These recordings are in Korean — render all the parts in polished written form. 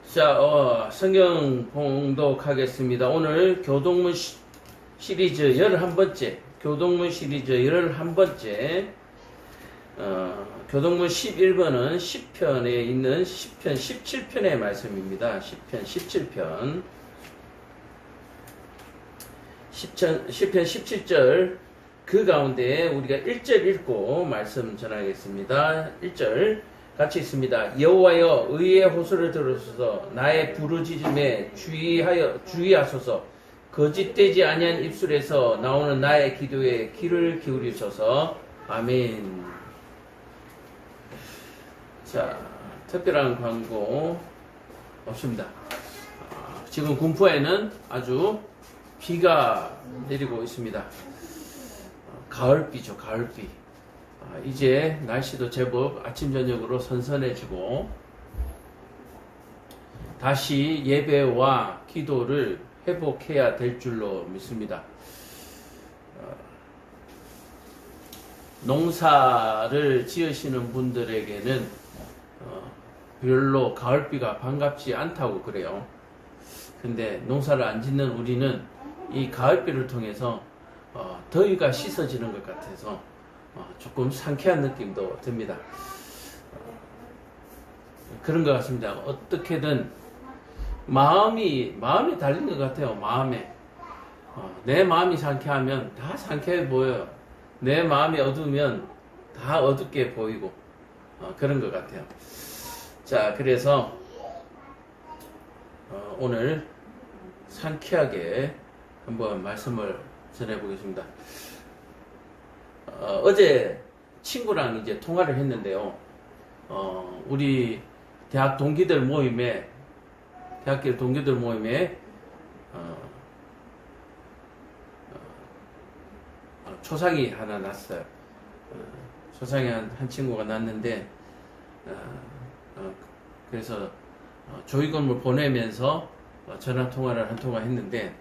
자, 성경 봉독하겠습니다. 오늘 교동문 시리즈 11번째, 교동문 시리즈 11번째, 교동문 11번은 10편에 있는 10편 17편의 말씀입니다. 10편 17편. 10편 17절, 그 가운데 우리가 1절 읽고 말씀 전하겠습니다. 1절 같이 있습니다. 여호와여, 의의 호소를 들으소서. 나의 부르짖음에 주의하소서. 거짓되지 아니한 입술에서 나오는 나의 기도에 귀를 기울이소서. 아멘. 자, 특별한 광고 없습니다. 지금 군포에는 아주 비가 내리고 있습니다. 가을비죠, 가을비. 이제 날씨도 제법 아침 저녁으로 선선해지고 다시 예배와 기도를 회복해야 될 줄로 믿습니다. 농사를 지으시는 분들에게는 별로 가을비가 반갑지 않다고 그래요. 근데 농사를 안 짓는 우리는 이 가을비를 통해서 더위가 씻어지는 것 같아서 조금 상쾌한 느낌도 듭니다. 그런 것 같습니다. 어떻게든 마음이 달린 것 같아요. 마음에 내 마음이 상쾌하면 다 상쾌해 보여요. 내 마음이 어두우면 다 어둡게 보이고 그런 것 같아요. 자, 그래서 오늘 상쾌하게 한번 말씀을 전해보겠습니다. 어제 친구랑 이제 통화를 했는데요. 우리 대학교 동기들 모임에 초상이 하나 났어요. 초상이 한 친구가 났는데, 그래서 조의금을 보내면서 전화 통화를 한 통화 했는데,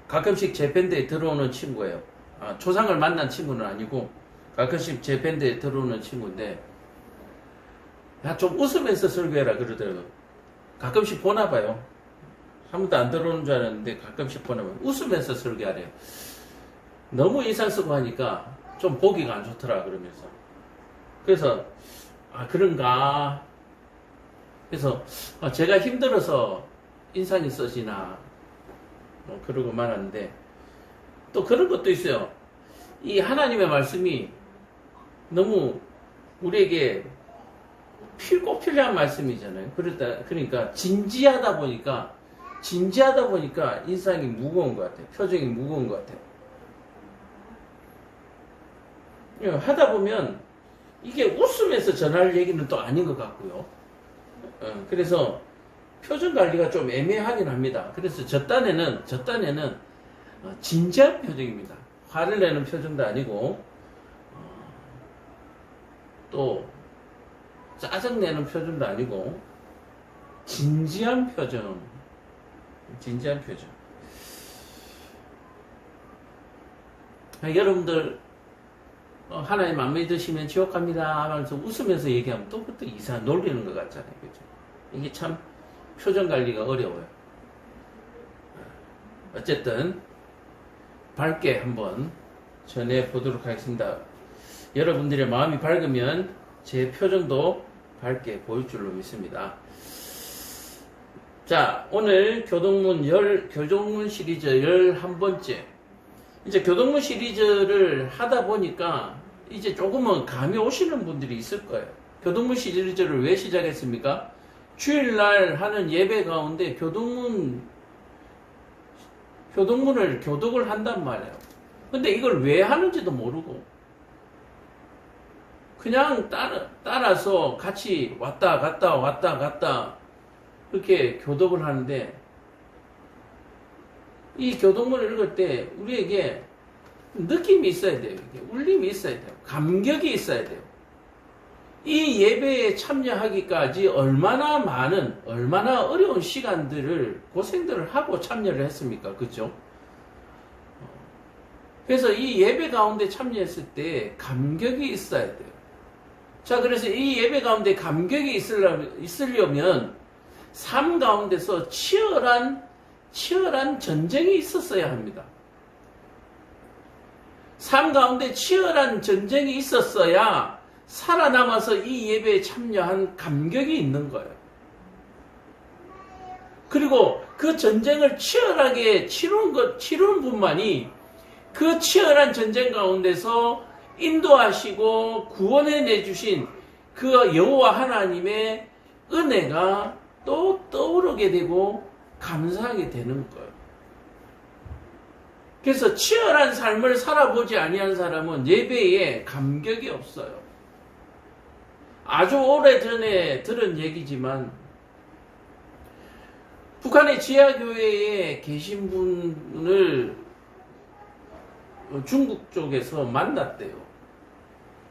가끔씩 제 밴드에 들어오는 친구예요. 초상을 만난 친구는 아니고 가끔씩 제 밴드에 들어오는 친구인데, 야, 좀 웃으면서 설교해라 그러더라고요. 가끔씩 보나봐요. 한 번도 안 들어오는 줄 알았는데 가끔씩 보나봐요. 웃으면서 설교하래요. 너무 인상 쓰고 하니까 좀 보기가 안 좋더라 그러면서. 그래서 그런가. 그래서 제가 힘들어서 인상이 써지나 그러고 말았는데, 또 그런 것도 있어요. 이 하나님의 말씀이 너무 우리에게 꼭 필요한 말씀이잖아요. 그러니까 진지하다 보니까 인상이 무거운 것 같아요. 표정이 무거운 것 같아요. 하다 보면 이게 웃으면서 전할 얘기는 또 아닌 것 같고요. 그래서 표정 관리가 좀 애매하긴 합니다. 그래서 저 딴에는 진지한 표정입니다. 화를 내는 표정도 아니고 또 짜증내는 표정도 아니고 진지한 표정. 여러분들 하나님 안 믿으시면 지옥 갑니다 하면서 웃으면서 얘기하면 또 그것도 이상 놀리는 것 같잖아요. 그죠? 이게 참 표정 관리가 어려워요. 어쨌든 밝게 한번 전해 보도록 하겠습니다. 여러분들의 마음이 밝으면 제 표정도 밝게 보일 줄로 믿습니다. 자, 오늘 교동문 시리즈 11번째. 이제 교동문 시리즈를 하다 보니까 이제 조금은 감이 오시는 분들이 있을 거예요. 교동문 시리즈를 왜 시작했습니까? 주일날 하는 예배 가운데 교동문을 교독을 한단 말이에요. 근데 이걸 왜 하는지도 모르고 그냥 따라서 같이 왔다 갔다 그렇게 교독을 하는데, 이 교독문을 읽을 때 우리에게 느낌이 있어야 돼요. 울림이 있어야 돼요. 감격이 있어야 돼요. 이 예배에 참여하기까지 얼마나 어려운 고생들을 하고 참여를 했습니까? 그죠? 그래서 이 예배 가운데 참여했을 때 감격이 있어야 돼요. 자, 그래서 이 예배 가운데 감격이 있으려면 삶 가운데서 치열한 전쟁이 있었어야 합니다. 삶 가운데 치열한 전쟁이 있었어야 살아남아서 이 예배에 참여한 감격이 있는 거예요. 그리고 그 전쟁을 치열하게 치르는 분만이 그 치열한 전쟁 가운데서 인도하시고 구원해 내주신 그 여호와 하나님의 은혜가 또 떠오르게 되고 감사하게 되는 거예요. 그래서 치열한 삶을 살아보지 아니한 사람은 예배에 감격이 없어요. 아주 오래전에 들은 얘기지만 북한의 지하교회에 계신 분을 중국 쪽에서 만났대요.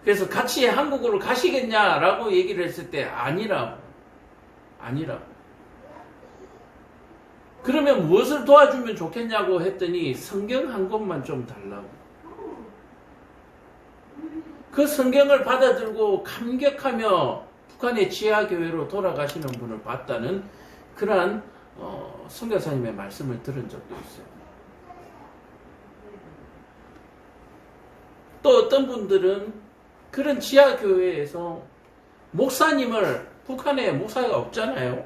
그래서 같이 한국으로 가시겠냐라고 얘기를 했을 때 아니라고. 그러면 무엇을 도와주면 좋겠냐고 했더니 성경 한 권만 좀 달라고. 그 성경을 받아들고 감격하며 북한의 지하교회로 돌아가시는 분을 봤다는 그러한 선교사님의 말씀을 들은 적도 있어요. 또 어떤 분들은 그런 지하교회에서 목사님을, 북한에 목사가 없잖아요.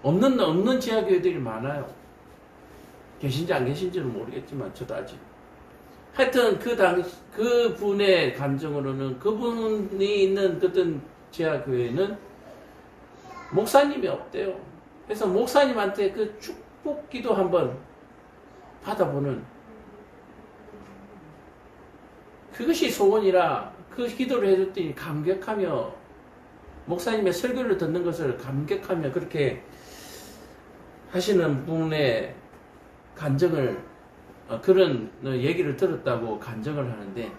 없는 지하교회들이 많아요. 계신지 안 계신지는 모르겠지만 저도 아직. 하여튼 그 분의 감정으로는 그분이 있는 어떤 지하교회는 목사님이 없대요. 그래서 목사님한테 그 축복 기도 한번 받아보는 그것이 소원이라 그 기도를 해줬더니 감격하며 목사님의 설교를 듣는 것을 감격하며 그렇게 하시는 분의 간증을 그런 얘기를 들었다고 간증을 하는데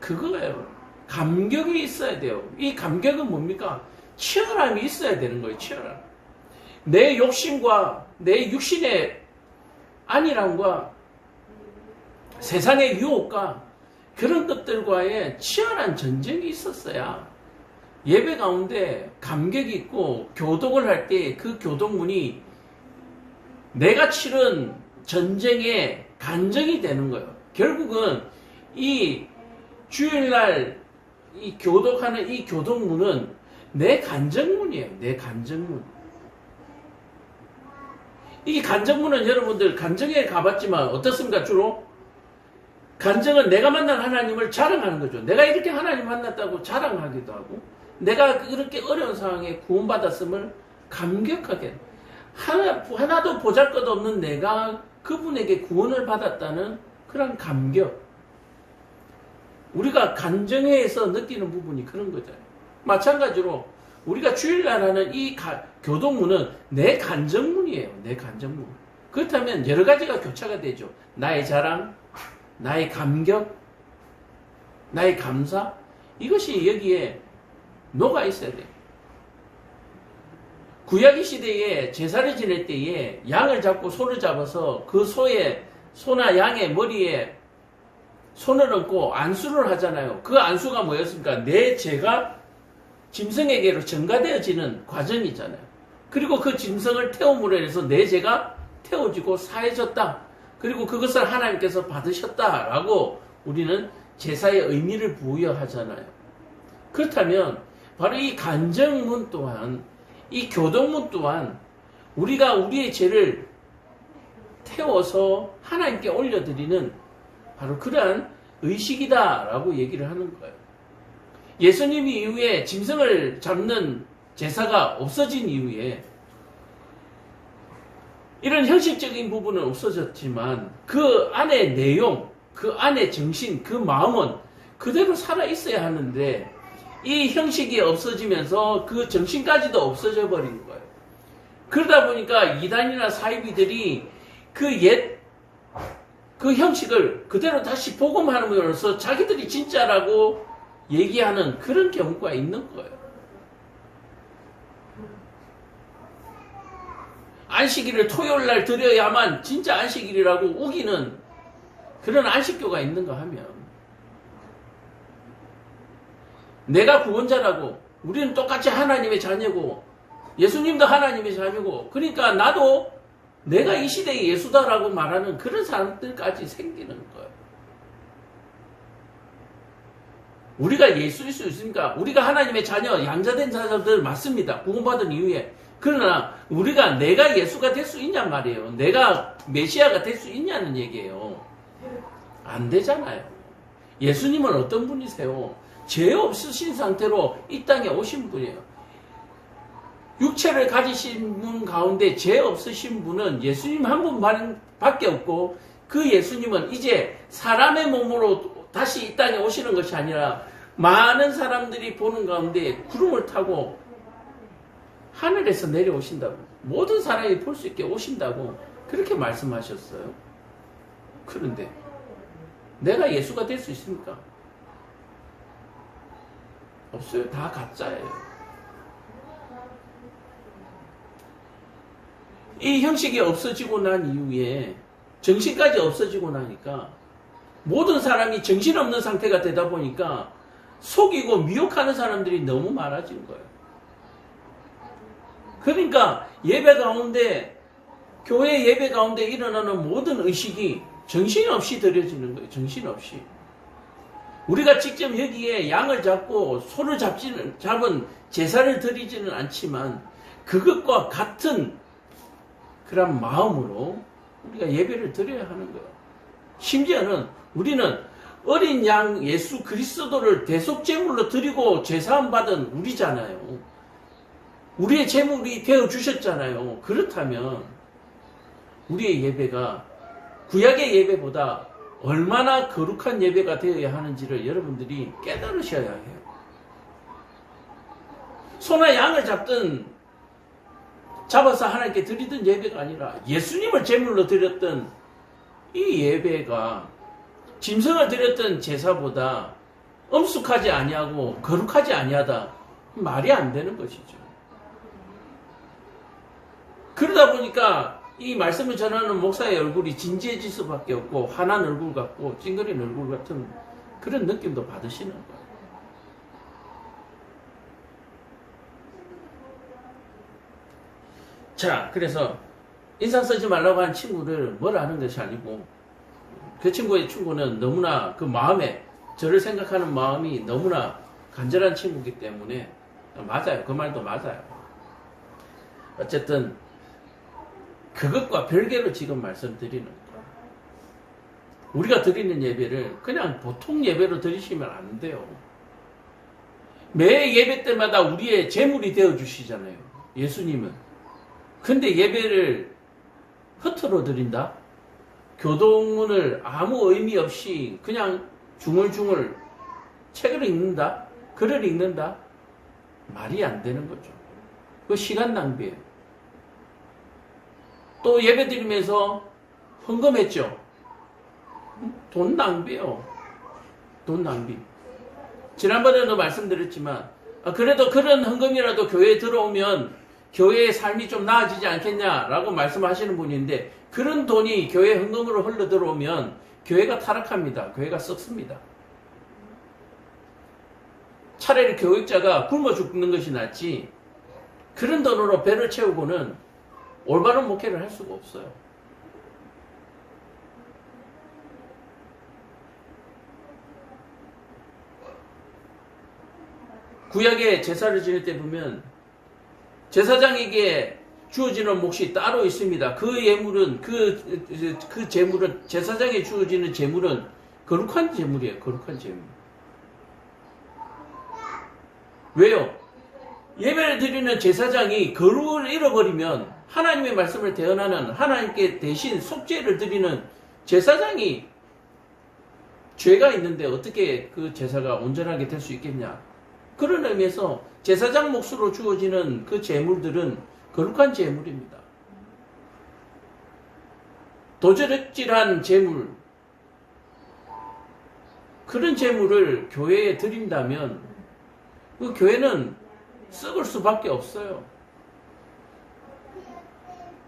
그거예요. 감격이 있어야 돼요. 이 감격은 뭡니까? 치열함이 있어야 되는 거예요. 치열함. 내 욕심과 내 육신의 안일함과 세상의 유혹과 그런 것들과의 치열한 전쟁이 있었어야 예배 가운데 감격이 있고 교독을 할 때 그 교독문이 내가 치른 전쟁의 간증이 되는 거예요. 결국은 이 주일날 이 교독하는 이 교독문은 내 간증문이에요. 내 간증문. 이 간증문은 여러분들 간증회 가봤지만 어떻습니까? 주로 간증은 내가 만난 하나님을 자랑하는 거죠. 내가 이렇게 하나님 만났다고 자랑하기도 하고 내가 그렇게 어려운 상황에 구원받았음을 감격하게 하나도 보잘것없는 내가 그분에게 구원을 받았다는 그런 감격. 우리가 간증회에서 느끼는 부분이 그런 거잖아요. 마찬가지로 우리가 주일날 하는 이 교독문은 내 간증문이에요. 내 간증문. 그렇다면 여러 가지가 교차가 되죠. 나의 자랑, 나의 감격, 나의 감사. 이것이 여기에 녹아 있어야 돼요. 구약의 시대에 제사를 지낼 때에 양을 잡고 소를 잡아서 그 소나 양의 머리에 손을 얹고 안수를 하잖아요. 그 안수가 뭐였습니까? 내 죄가 짐승에게로 전가되어지는 과정이잖아요. 그리고 그 짐승을 태움으로 해서 내 죄가 태워지고 사해졌다. 그리고 그것을 하나님께서 받으셨다라고 우리는 제사의 의미를 부여하잖아요. 그렇다면 바로 이 간증문 또한 이 교독문 또한 우리가 우리의 죄를 태워서 하나님께 올려드리는 바로 그러한 의식이다라고 얘기를 하는 거예요. 예수님이 이후에 짐승을 잡는 제사가 없어진 이후에 이런 형식적인 부분은 없어졌지만 그 안의 내용, 그 안의 정신, 그 마음은 그대로 살아 있어야 하는데 이 형식이 없어지면서 그 정신까지도 없어져 버린 거예요. 그러다 보니까 이단이나 사이비들이 그 형식을 그대로 다시 복음함으로써 자기들이 진짜라고 얘기하는 그런 경우가 있는 거예요. 안식일을 토요일날 드려야만 진짜 안식일이라고 우기는 그런 안식교가 있는가 하면 내가 구원자라고, 우리는 똑같이 하나님의 자녀고, 예수님도 하나님의 자녀고, 그러니까 나도 내가 이 시대의 예수다라고 말하는 그런 사람들까지 생기는 거예요. 우리가 예수일 수 있습니까? 우리가 하나님의 자녀, 양자된 사람들 맞습니다. 구원받은 이후에. 그러나 우리가 내가 예수가 될 수 있냔 말이에요. 내가 메시아가 될 수 있냐는 얘기예요. 안 되잖아요. 예수님은 어떤 분이세요? 죄 없으신 상태로 이 땅에 오신 분이에요. 육체를 가지신 분 가운데 죄 없으신 분은 예수님 한 분밖에 없고, 그 예수님은 이제 사람의 몸으로 다시 이 땅에 오시는 것이 아니라 많은 사람들이 보는 가운데 구름을 타고 하늘에서 내려오신다고, 모든 사람이 볼 수 있게 오신다고 그렇게 말씀하셨어요. 그런데 내가 예수가 될 수 있습니까? 없어요. 다 가짜예요. 이 형식이 없어지고 난 이후에 정신까지 없어지고 나니까 모든 사람이 정신없는 상태가 되다 보니까 속이고 미혹하는 사람들이 너무 많아진 거예요. 그러니까 예배 가운데, 교회 예배 가운데 일어나는 모든 의식이 정신없이 드려지는 거예요. 정신없이. 우리가 직접 여기에 양을 잡고 소를 잡은 제사를 드리지는 않지만 그것과 같은 그런 마음으로 우리가 예배를 드려야 하는 거예요. 심지어는 우리는 어린 양 예수 그리스도를 대속제물로 드리고 제사함 받은 우리잖아요. 우리의 제물이 되어주셨잖아요. 그렇다면 우리의 예배가 구약의 예배보다 얼마나 거룩한 예배가 되어야 하는지를 여러분들이 깨달으셔야 해요. 소나 양을 잡아서 하나님께 드리던 예배가 아니라 예수님을 제물로 드렸던 이 예배가 짐승을 드렸던 제사보다 엄숙하지 아니하고 거룩하지 아니하다. 말이 안 되는 것이죠. 그러다 보니까 이 말씀을 전하는 목사의 얼굴이 진지해질 수밖에 없고, 환한 얼굴 같고 찡그린 얼굴 같은 그런 느낌도 받으시는 거예요. 자, 그래서 인상 쓰지 말라고 한 친구를 뭐라 하는 것이 아니고, 그 친구는 너무나 그 마음에, 저를 생각하는 마음이 너무나 간절한 친구이기 때문에 맞아요. 그 말도 맞아요. 어쨌든 그것과 별개로 지금 말씀드리는 거예요. 우리가 드리는 예배를 그냥 보통 예배로 드리시면 안 돼요. 매 예배 때마다 우리의 제물이 되어주시잖아요. 예수님은. 근데 예배를 허투루 드린다? 교동문을 아무 의미 없이 그냥 중얼중얼 책을 읽는다? 글을 읽는다? 말이 안 되는 거죠. 그 시간 낭비예요. 또 예배 드리면서 헌금했죠. 돈 낭비예요. 돈 낭비. 지난번에도 말씀드렸지만, 그래도 그런 헌금이라도 교회에 들어오면 교회의 삶이 좀 나아지지 않겠냐라고 말씀하시는 분인데, 그런 돈이 교회 헌금으로 흘러 들어오면 교회가 타락합니다. 교회가 썩습니다. 차라리 교육자가 굶어 죽는 것이 낫지, 그런 돈으로 배를 채우고는 올바른 목회를 할 수가 없어요. 구약에 제사를 지낼 때 보면 제사장에게 주어지는 몫이 따로 있습니다. 그 예물은, 그 제물은, 제사장에 주어지는 제물은 거룩한 제물이에요. 거룩한 제물. 왜요? 예배를 드리는 제사장이 거룩을 잃어버리면 하나님의 말씀을 대언하는, 하나님께 대신 속죄를 드리는 제사장이 죄가 있는데 어떻게 그 제사가 온전하게 될 수 있겠냐. 그런 의미에서 제사장 몫으로 주어지는 그 제물들은 거룩한 제물입니다. 도적질한 제물, 그런 제물을 교회에 드린다면 그 교회는 썩을 수밖에 없어요.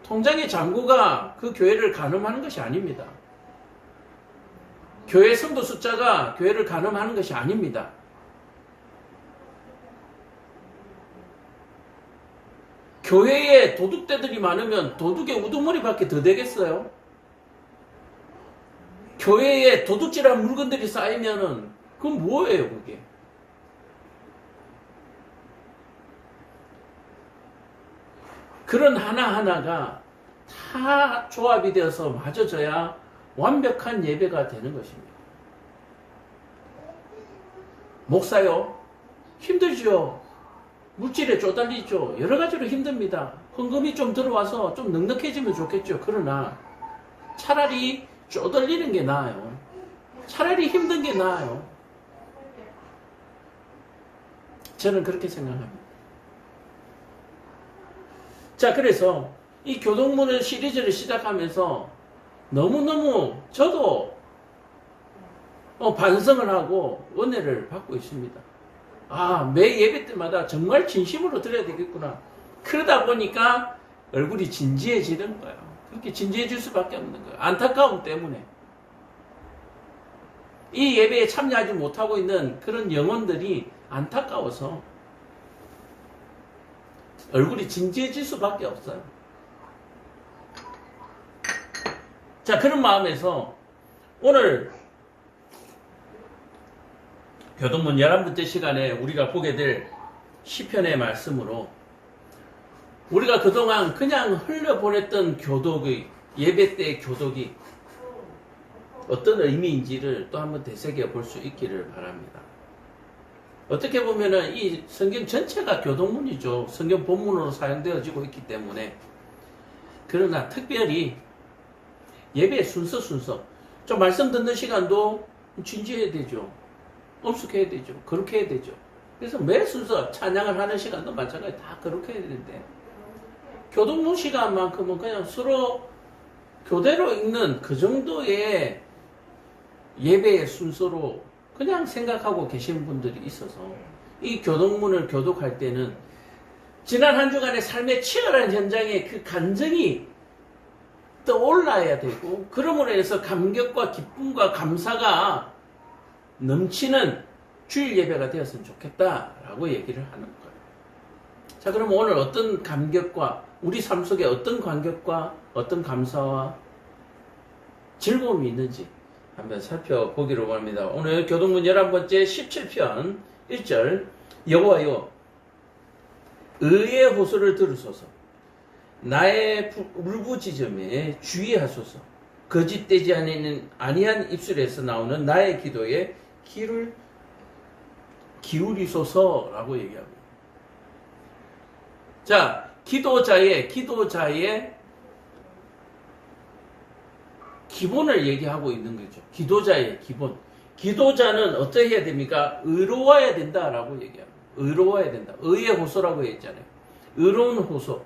통장의 잔고가 그 교회를 가늠하는 것이 아닙니다. 교회 성도 숫자가 교회를 가늠하는 것이 아닙니다. 교회에 도둑떼들이 많으면 도둑의 우두머리밖에 더 되겠어요? 교회에 도둑질한 물건들이 쌓이면은 그건 뭐예요, 그게? 그런 하나하나가 다 조합이 되어서 맞아져야 완벽한 예배가 되는 것입니다. 목사요? 힘들죠. 물질에 쪼달리죠. 여러 가지로 힘듭니다. 헌금이 좀 들어와서 좀 넉넉해지면 좋겠죠. 그러나 차라리 쪼달리는 게 나아요. 차라리 힘든 게 나아요. 저는 그렇게 생각합니다. 자, 그래서 이 교동문을 시리즈를 시작하면서 너무너무 저도 반성을 하고 은혜를 받고 있습니다. 아, 매 예배 때마다 정말 진심으로 드려야 되겠구나. 그러다 보니까 얼굴이 진지해지는 거예요. 그렇게 진지해질 수밖에 없는 거예요. 안타까움 때문에. 이 예배에 참여하지 못하고 있는 그런 영혼들이 안타까워서 얼굴이 진지해질 수밖에 없어요. 자, 그런 마음에서 오늘 교동문 11번째 시간에 우리가 보게 될 시편의 말씀으로 우리가 그동안 그냥 흘려보냈던 교독의 예배 때의 교독이 어떤 의미인지를 또 한번 되새겨 볼 수 있기를 바랍니다. 어떻게 보면은 이 성경 전체가 교동문이죠. 성경 본문으로 사용되어지고 있기 때문에. 그러나 특별히 예배의 순서 좀 말씀 듣는 시간도 진지해야 되죠. 엄숙해야 되죠. 그렇게 해야 되죠. 그래서 매 순서 찬양을 하는 시간도 마찬가지 다 그렇게 해야 되는데 교동문 시간만큼은 그냥 서로 교대로 읽는 그 정도의 예배의 순서로 그냥 생각하고 계시는 분들이 있어서 이 교동문을 교독할 때는 지난 한 주간의 삶의 치열한 현장에 그 감정이 떠올라야 되고 그러므로 해서 감격과 기쁨과 감사가 넘치는 주일 예배가 되었으면 좋겠다라고 얘기를 하는 거예요. 자, 그럼 오늘 어떤 감격과 우리 삶 속에 어떤 감격과 어떤 감사와 즐거움이 있는지 한번 살펴보기로 합니다. 오늘 교동문 11번째 17편 1절 여호와여 의의 호소를 들으소서 나의 울부짖음에 주의하소서 거짓되지 아니한 입술에서 나오는 나의 기도에 귀를 기울이소서라고 얘기합니다. 자, 기도자의 기본을 얘기하고 있는 거죠. 기도자의 기본. 기도자는 어떻게 해야 됩니까? 의로워야 된다라고 얘기합니다. 의로워야 된다. 의의 호소라고 했잖아요. 의로운 호소.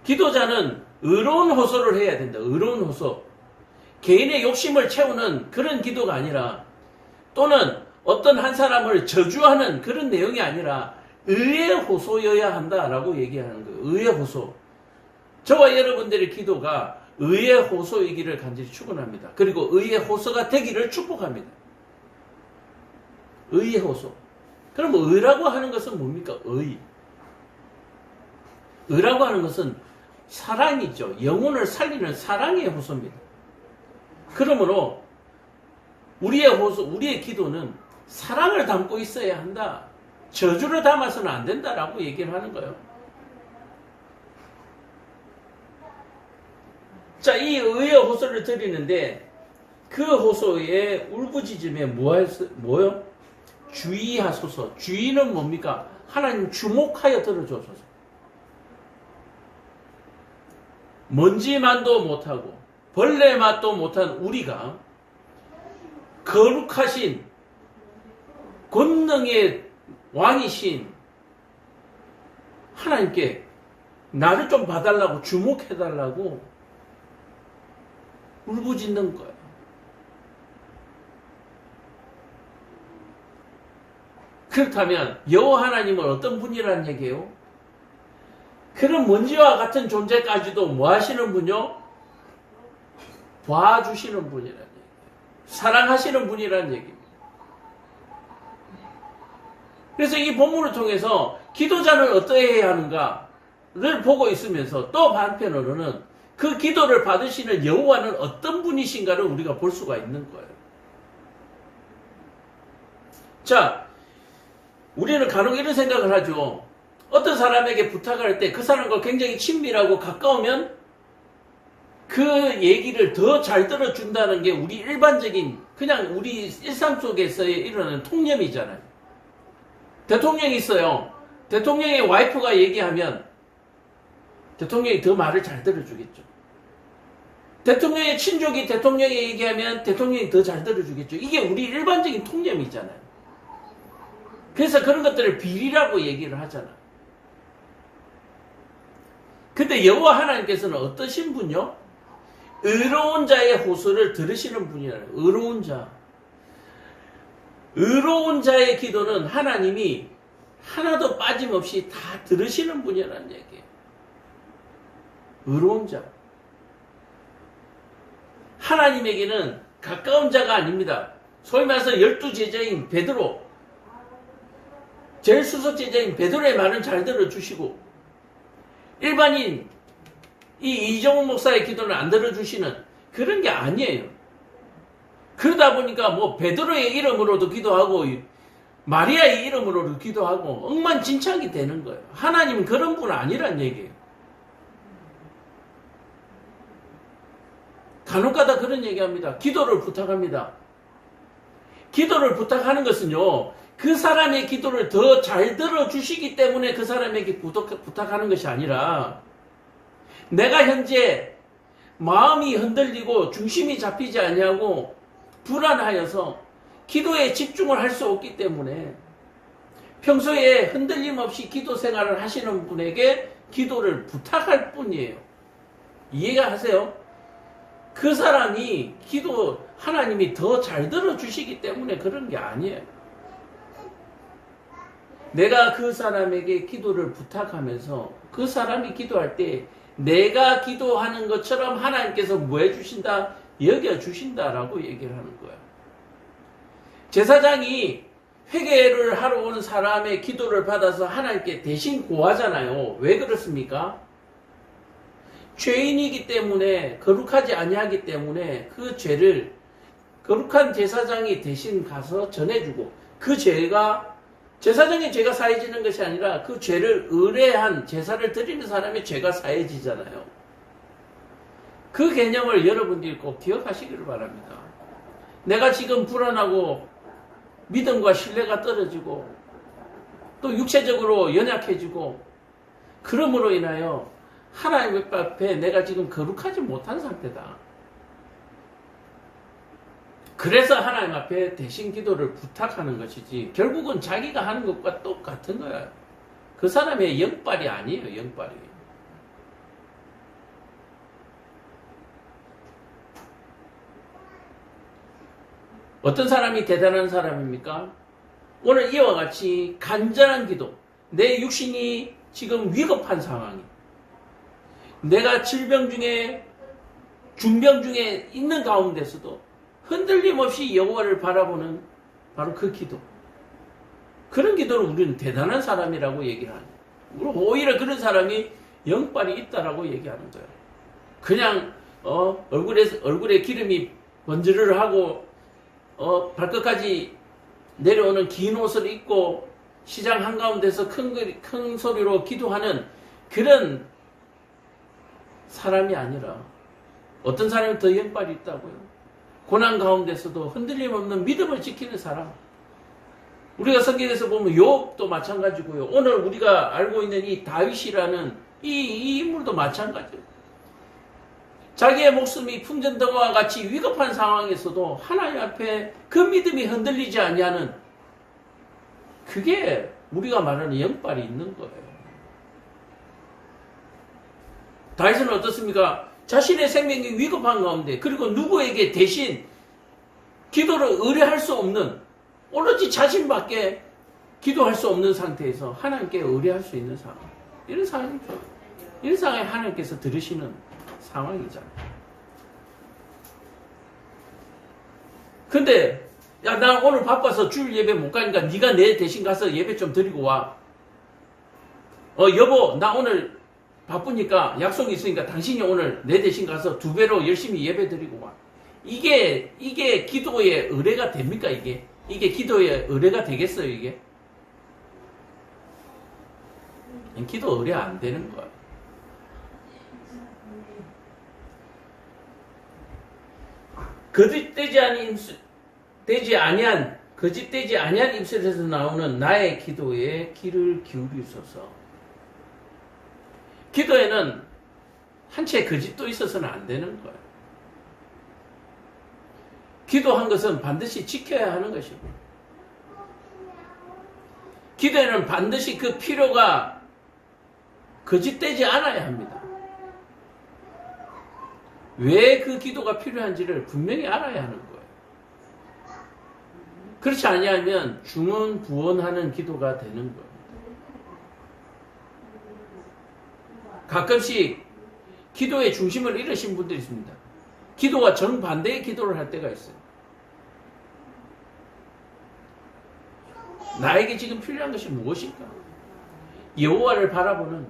기도자는 의로운 호소를 해야 된다. 의로운 호소. 개인의 욕심을 채우는 그런 기도가 아니라 또는 어떤 한 사람을 저주하는 그런 내용이 아니라 의의 호소여야 한다라고 얘기하는 거예요. 의의 호소. 저와 여러분들의 기도가 의의 호소이기를 간절히 축원합니다. 그리고 의의 호소가 되기를 축복합니다. 의의 호소. 그럼 의라고 하는 것은 뭡니까? 의. 의라고 하는 것은 사랑이죠. 영혼을 살리는 사랑의 호소입니다. 그러므로 우리의 호소, 우리의 기도는 사랑을 담고 있어야 한다. 저주를 담아서는 안 된다라고 얘기를 하는 거예요. 자, 이 의의 호소를 드리는데 그 호소의 울부짖음에 뭐요? 주의하소서. 주의는 뭡니까? 하나님 주목하여 들어주소서. 먼지만도 못하고 벌레 맛도 못한 우리가 거룩하신 권능의 왕이신 하나님께 나를 좀 봐달라고 주목해달라고 울부짖는 거예요. 그렇다면 여호와 하나님은 어떤 분이라는 얘기예요? 그런 먼지와 같은 존재까지도 뭐 하시는 분이요? 봐주시는 분이라는 얘기예요. 사랑하시는 분이라는 얘기입니다. 그래서 이 본문을 통해서 기도자는 어떻게 해야 하는가? 보고 있으면서 또 한편으로는 그 기도를 받으시는 여호와는 어떤 분이신가를 우리가 볼 수가 있는 거예요. 자, 우리는 간혹 이런 생각을 하죠. 어떤 사람에게 부탁을 할 때 그 사람과 굉장히 친밀하고 가까우면 그 얘기를 더 잘 들어준다는 게 우리 일반적인 그냥 우리 일상 속에서의 일어나는 통념이잖아요. 대통령이 있어요. 대통령의 와이프가 얘기하면 대통령이 더 말을 잘 들어주겠죠. 대통령의 친족이 대통령이 얘기하면 대통령이 더 잘 들어주겠죠. 이게 우리 일반적인 통념이잖아요. 그래서 그런 것들을 비리라고 얘기를 하잖아요. 근데 여호와 하나님께서는 어떠신 분요? 의로운 자의 호소를 들으시는 분이라요. 의로운 자. 의로운 자의 기도는 하나님이 하나도 빠짐없이 다 들으시는 분이라는 얘기예요. 의로운 자. 하나님에게는 가까운 자가 아닙니다. 소위 말해서 12제자인 베드로, 제일 수석 제자인 베드로의 말은 잘 들어주시고 일반인 이정훈 목사의 기도는 안 들어주시는 그런 게 아니에요. 그러다 보니까 뭐 베드로의 이름으로도 기도하고 마리아의 이름으로도 기도하고 엉망진창이 되는 거예요. 하나님은 그런 분 아니란 얘기예요. 간혹가다 그런 얘기합니다. 기도를 부탁합니다. 기도를 부탁하는 것은요, 그 사람의 기도를 더 잘 들어주시기 때문에 그 사람에게 부탁하는 것이 아니라 내가 현재 마음이 흔들리고 중심이 잡히지 아니하고 불안하여서 기도에 집중을 할 수 없기 때문에 평소에 흔들림 없이 기도 생활을 하시는 분에게 기도를 부탁할 뿐이에요. 이해가 하세요? 그 사람이 기도 하나님이 더 잘 들어주시기 때문에 그런 게 아니에요. 내가 그 사람에게 기도를 부탁하면서 그 사람이 기도할 때 내가 기도하는 것처럼 하나님께서 뭐 해주신다? 여겨주신다라고 얘기를 하는 거예요. 제사장이 회개를 하러 오는 사람의 기도를 받아서 하나님께 대신 고하잖아요. 왜 그렇습니까? 죄인이기 때문에 거룩하지 아니하기 때문에 그 죄를 거룩한 제사장이 대신 가서 전해주고 그 죄가 제사장의 죄가 사해지는 것이 아니라 그 죄를 의뢰한 제사를 드리는 사람의 죄가 사해지잖아요. 그 개념을 여러분들이 꼭 기억하시기를 바랍니다. 내가 지금 불안하고 믿음과 신뢰가 떨어지고 또 육체적으로 연약해지고 그러므로 인하여 하나님 앞에 내가 지금 거룩하지 못한 상태다. 그래서 하나님 앞에 대신 기도를 부탁하는 것이지 결국은 자기가 하는 것과 똑같은 거야. 그 사람의 영빨이 아니에요. 영빨이. 어떤 사람이 대단한 사람입니까? 오늘 이와 같이 간절한 기도, 내 육신이 지금 위급한 상황이, 내가 질병 중에 중병 중에 있는 가운데서도 흔들림 없이 여호와를 바라보는 바로 그 기도. 그런 기도를 우리는 대단한 사람이라고 얘기를 하는 거예요. 오히려 그런 사람이 영빨이 있다라고 얘기하는 거예요. 그냥 얼굴에 기름이 번지르르 하고 발끝까지 내려오는 긴 옷을 입고 시장 한가운데서 큰 소리로 기도하는 그런 사람이 아니라 어떤 사람이 더 영빨이 있다고요. 고난 가운데서도 흔들림 없는 믿음을 지키는 사람. 우리가 성경에서 보면 욥도 마찬가지고요. 오늘 우리가 알고 있는 이 다윗이라는 이 인물도 마찬가지예요. 자기의 목숨이 풍전등화와 같이 위급한 상황에서도 하나님 앞에 그 믿음이 흔들리지 아니하는 그게 우리가 말하는 영빨이 있는 거예요. 다윗은 어떻습니까? 자신의 생명이 위급한 가운데 그리고 누구에게 대신 기도를 의뢰할 수 없는 오로지 자신밖에 기도할 수 없는 상태에서 하나님께 의뢰할 수 있는 상황. 이런 상황이죠. 이런 상황에 하나님께서 들으시는 상황이잖아요. 근데 야, 나 오늘 바빠서 주일 예배 못 가니까 네가 내 대신 가서 예배 좀 드리고 와. 여보, 나 오늘 바쁘니까 약속이 있으니까 당신이 오늘 내 대신 가서 2배로 열심히 예배 드리고 와. 이게 기도의 의뢰가 됩니까, 이게? 이게 기도의 의뢰가 되겠어요, 이게? 기도 의뢰 안 되는 거야. 거짓되지 아니한 입술에서 나오는 나의 기도에 귀를 기울이소서. 기도에는 한 채 거짓도 있어서는 안 되는 거예요. 기도한 것은 반드시 지켜야 하는 것입니다. 기도에는 반드시 그 필요가 거짓되지 않아야 합니다. 왜 그 기도가 필요한지를 분명히 알아야 하는 거예요. 그렇지 아니하면 중언부언하는 기도가 되는 거예요. 가끔씩 기도의 중심을 잃으신 분들이 있습니다. 기도와 정반대의 기도를 할 때가 있어요. 나에게 지금 필요한 것이 무엇일까? 여호와를 바라보는,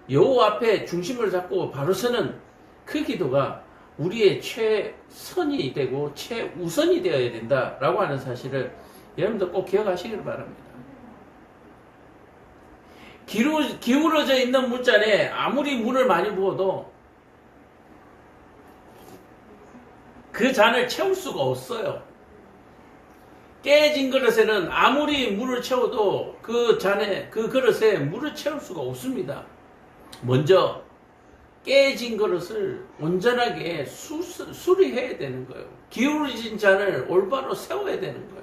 여호와 앞에 중심을 잡고 바로 서는 그 기도가 우리의 최선이 되고 최우선이 되어야 된다라고 하는 사실을 여러분들 꼭 기억하시길 바랍니다. 기울어져 있는 물잔에 아무리 물을 많이 부어도 그 잔을 채울 수가 없어요. 깨진 그릇에는 아무리 물을 채워도 그 잔에, 그 그릇에 물을 채울 수가 없습니다. 먼저 깨진 그릇을 온전하게 수리해야 되는 거예요. 기울어진 잔을 올바로 세워야 되는 거예요.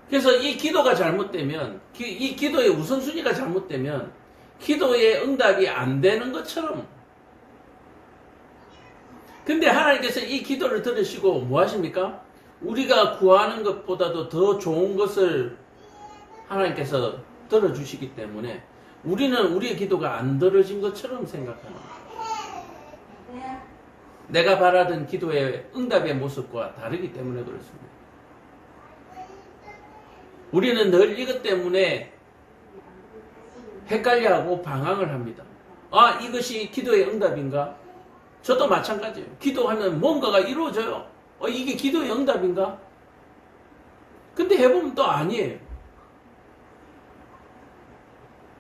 그래서 이 기도가 잘못되면, 이 기도의 우선순위가 잘못되면 기도의 응답이 안 되는 것처럼. 근데 하나님께서 이 기도를 들으시고 뭐 하십니까? 우리가 구하는 것보다도 더 좋은 것을 하나님께서 들어주시기 때문에 우리는 우리의 기도가 안 들어진 것처럼 생각하는 거예요. 내가 바라던 기도의 응답의 모습과 다르기 때문에 그렇습니다. 우리는 늘 이것 때문에 헷갈려하고 방황을 합니다. 아, 이것이 기도의 응답인가? 저도 마찬가지예요. 기도하면 뭔가가 이루어져요. 이게 기도의 응답인가? 근데 해보면 또 아니에요.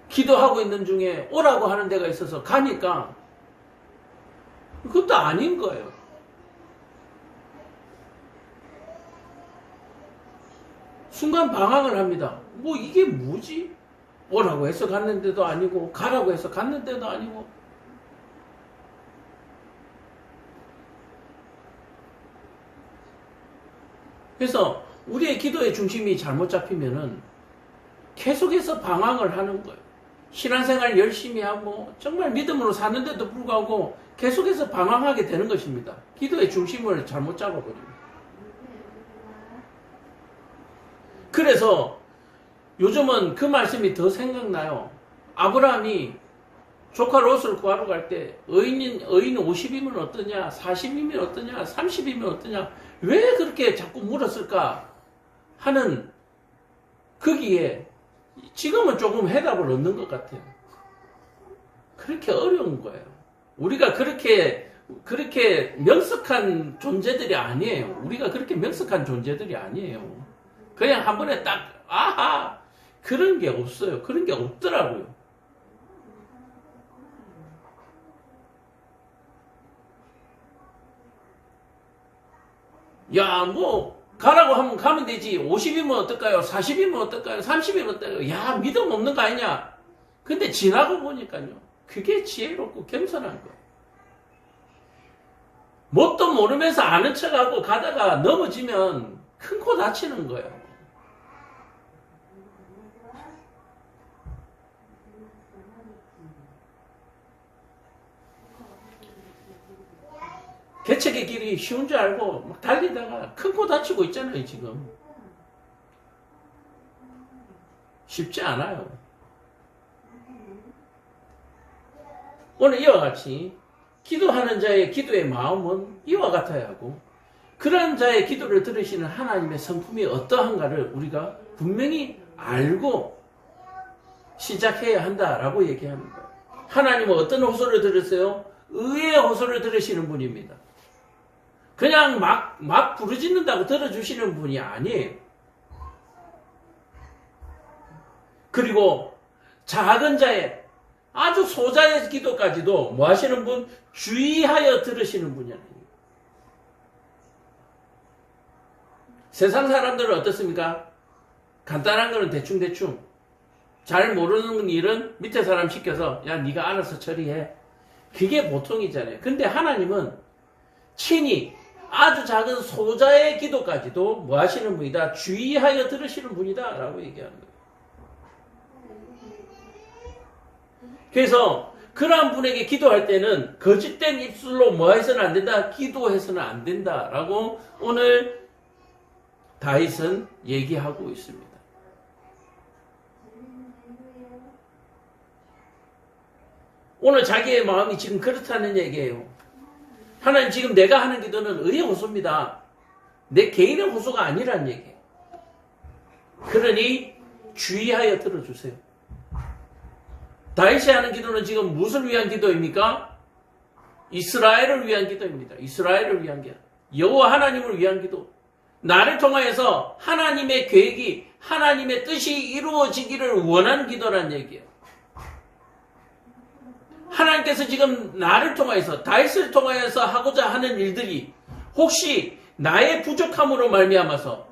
기도하고 있는 중에 오라고 하는 데가 있어서 가니까 그것도 아닌 거예요. 순간 방황을 합니다. 뭐 이게 뭐지? 오라고 해서 갔는데도 아니고 가라고 해서 갔는데도 아니고. 그래서 우리의 기도의 중심이 잘못 잡히면은 계속해서 방황을 하는 거예요. 신앙생활 열심히 하고 정말 믿음으로 사는데도 불구하고 계속해서 방황하게 되는 것입니다. 기도의 중심을 잘못 잡아버립니다. 그래서 요즘은 그 말씀이 더 생각나요. 아브라함이 조카 롯을 구하러 갈 때 의인 50이면 어떠냐, 40이면 어떠냐, 30이면 어떠냐, 왜 그렇게 자꾸 물었을까 하는 거기에 지금은 조금 해답을 얻는 것 같아요. 그렇게 어려운 거예요. 우리가 그렇게 명석한 존재들이 아니에요. 우리가 그렇게 명석한 존재들이 아니에요. 그냥 한 번에 딱 아하 그런 게 없어요. 그런 게 없더라고요. 야, 뭐 가라고 하면 가면 되지. 50이면 어떨까요? 40이면 어떨까요? 30이면 어떨까요? 야, 믿음 없는 거 아니냐? 근데 지나고 보니까요. 그게 지혜롭고 겸손한 거예요. 뭣도 모르면서 아는 척하고 가다가 넘어지면 큰 코 다치는 거예요. 개척의 길이 쉬운 줄 알고 막 달리다가 큰 코 다치고 있잖아요, 지금. 쉽지 않아요. 오늘 이와 같이 기도하는 자의 기도의 마음은 이와 같아야 하고, 그런 자의 기도를 들으시는 하나님의 성품이 어떠한가를 우리가 분명히 알고 시작해야 한다라고 얘기하는 거예요. 하나님은 어떤 호소를 들으세요? 의의 호소를 들으시는 분입니다. 그냥 막 부르짖는다고 들어주시는 분이 아니에요. 그리고 작은 자의 아주 소자의 기도까지도 뭐 하시는 분? 주의하여 들으시는 분이 아니에요. 세상 사람들은 어떻습니까? 간단한 거는 대충대충, 잘 모르는 일은 밑에 사람 시켜서 야 네가 알아서 처리해. 그게 보통이잖아요. 근데 하나님은 친히 아주 작은 소자의 기도까지도 뭐 하시는 분이다? 주의하여 들으시는 분이다 라고 얘기하는 거예요. 그래서 그러한 분에게 기도할 때는 거짓된 입술로 뭐 해서는 안 된다? 기도해서는 안 된다 라고 오늘 다윗은 얘기하고 있습니다. 오늘 자기의 마음이 지금 그렇다는 얘기예요. 하나님, 지금 내가 하는 기도는 의의 호소입니다. 내 개인의 호소가 아니란 얘기예요. 그러니 주의하여 들어주세요. 다윗이 하는 기도는 지금 무엇을 위한 기도입니까? 이스라엘을 위한 기도입니다. 이스라엘을 위한 기도. 여호와 하나님을 위한 기도. 나를 통하여서 하나님의 계획이, 하나님의 뜻이 이루어지기를 원하는 기도란 얘기예요. 하나님께서 지금 나를 통하여서, 다윗을 통하여서 하고자 하는 일들이 혹시 나의 부족함으로 말미암아서,